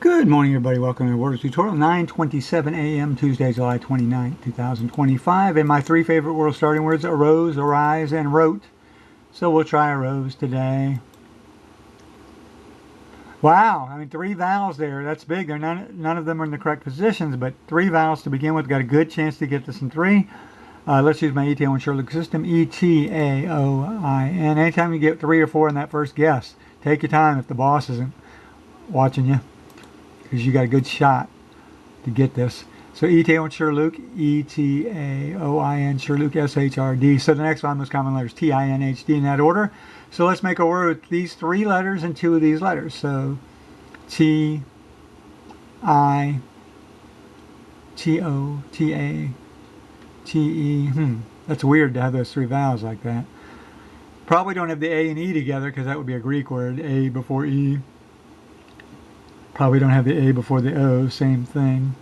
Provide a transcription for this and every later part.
Good morning, everybody. Welcome to Wordle tutorial 9:27 a.m. Tuesday, July 29th, 2025. And my three favorite Wordle starting words: arose, arise, and wrote. So we'll try arose today. Wow, I mean, three vowels there. That's big. They're none of them are in the correct positions, but three vowels to begin with. Got a good chance to get this in three. Let's use my ETAOIN SHRDLUC system. ETAOIN. Anytime you get 3 or 4 in that first guess, take your time if the boss isn't watching you, because you got a good shot to get this. So ETAOIN SHRDLUC, ETAOIN SHRDLUC, SHRD. So the next one, most common letters, TINHD in that order. So let's make a word with these 3 letters and 2 of these letters. So T, I, T, O, T, A, T, E. That's weird to have those 3 vowels like that. Probably don't have the A and E together because that would be a Greek word. A before E. Probably don't have the A before the O, same thing.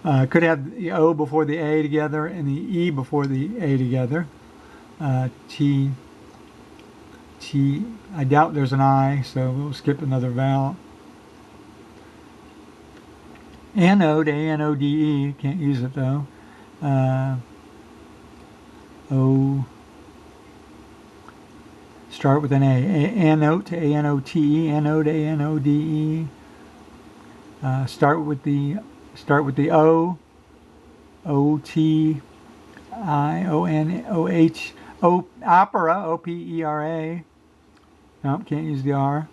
Could have the O before the A together and the E before the A together. T, I doubt there's an I, so we'll skip another vowel. Anode, A-N-O-D-E, can't use it though. O, start with an A. Anote, A-N-O-T-E, anode, A-N-O-D-E. Start with the O, O-T-I-O-N-O-H, opera, O-P-E-R-A. No, can't use the R.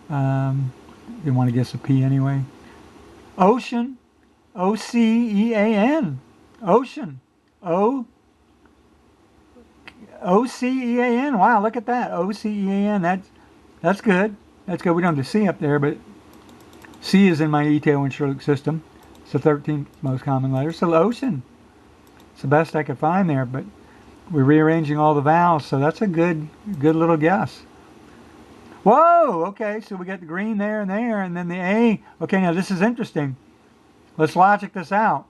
Didn't want to guess a P anyway. Ocean, O-C-E-A-N, ocean, O-C-E-A-N. Wow, look at that, O-C-E-A-N. That's good. That's good. We don't have the C up there, but C is in my ETAOIN SHRDLUC system. It's the 13th most common letter. So ocean. It's the best I could find there, but we're rearranging all the vowels, so that's a good little guess. Whoa! Okay, so we got the green there, and then the A. Okay, now this is interesting. Let's logic this out.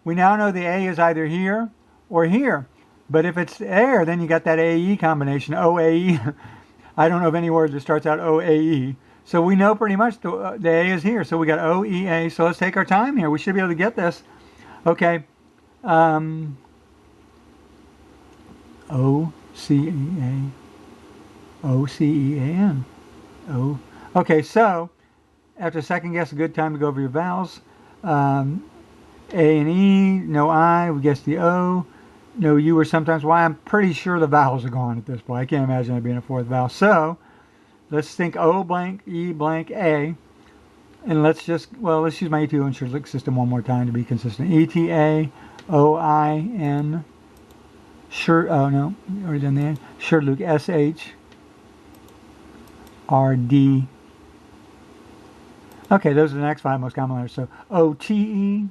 We now know the A is either here or here. But if it's air, then you got that AE combination, O-A-E. I don't know of any word that starts out O-A-E. So we know pretty much the A is here. So we got O-E-A. So let's take our time here. We should be able to get this. Okay. O-C-E-A. O-C-E-A-N. O. Okay, so after second guess, a good time to go over your vowels. A and E, no I, we guess the O. No U or sometimes Y. I'm pretty sure the vowels are gone at this point. I can't imagine there being a fourth vowel. So let's think O blank, E blank, A. And let's use my ETAOIN SHRDLUC system one more time to be consistent. E-T-A-O-I-N. Already done that. SHRDLUC, S-H-R-D. Okay, those are the next 5 most common letters. So O-T-E,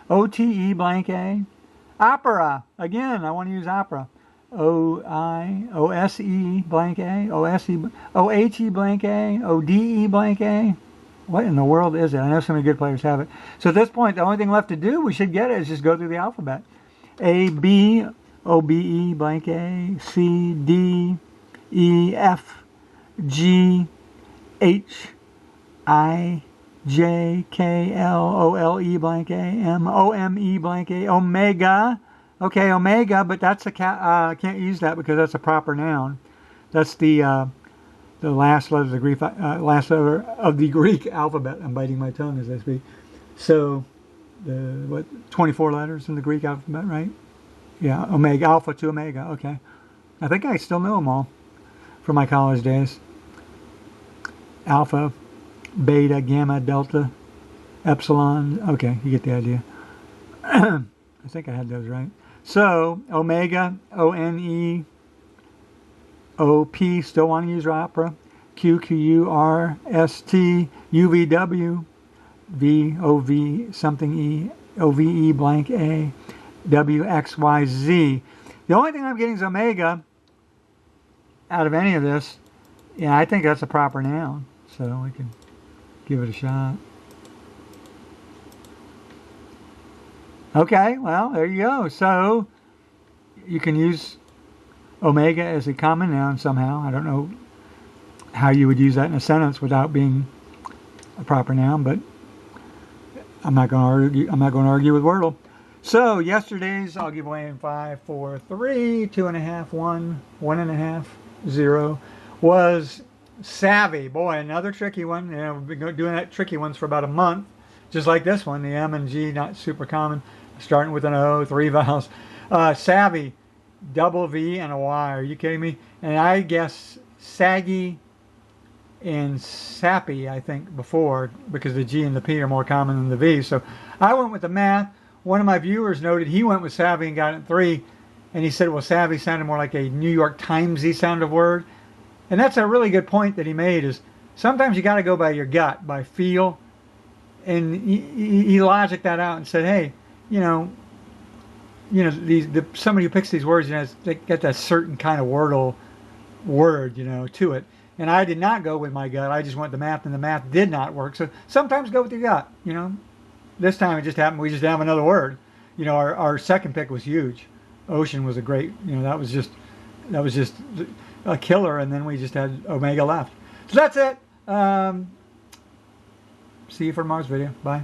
O-T-E blank A. Opera. Again, I want to use opera. O-I-O-S-E blank A. O-S-E, O-H-E blank A. O-D-E blank A. What in the world is it? I know so many good players have it. So at this point, the only thing left to do, we should get it, is just go through the alphabet. A, B, O-B-E blank A. C, D, E, F, G, H, I, J, K, L, O, L, E blank A, M, O, M, E blank A, omega. Okay, omega, but that's a can't use that because that's a proper noun. That's the last letter of the Greek alphabet. I'm biting my tongue as I speak. So, 24 letters in the Greek alphabet, right? Yeah, omega, alpha to omega. Okay, I think I still know them all from my college days. Alpha, beta, gamma, delta, epsilon. Okay, you get the idea. I think I had those right. So, omega, O-N-E, O-P, still want to use opera. Q, Q-U-R-S-T, U-V-W, V-O-V, something E, O-V-E blank A, W-X-Y-Z. The only thing I'm getting is omega out of any of this. Yeah, I think that's a proper noun. So we can give it a shot. Okay, well, there you go. So you can use omega as a common noun somehow. I don't know how you would use that in a sentence without being a proper noun, but I'm not going to argue. I'm not going to argue with Wordle. So yesterday's, I'll give away in 5, 4, 3, 2.5, 1, 1.5, 0 was savvy. Boy, another tricky one. You know, we've been doing that tricky ones for about a month, just like this one. The M and G, not super common. Starting with an O, 3 vowels. Savvy, double V and a Y. Are you kidding me? And I guess saggy and sappy, I think, before, because the G and the P are more common than the V. So I went with the math. One of my viewers noted he went with savvy and got it 3, and he said, well, savvy sounded more like a New York Times-y sound of word. And that's a really good point that he made, is sometimes you got to go by your gut, by feel. And he logicked that out and said, hey, somebody who picks these words, they get that certain kind of Wordle word, to it. And I did not go with my gut. I just went the math, and the math did not work. So sometimes go with your gut, This time it just happened we just have another word. Our second pick was huge. Ocean was a great, that was just a killer, and then we just had Omega left. So that's it. See you for tomorrow's video. Bye.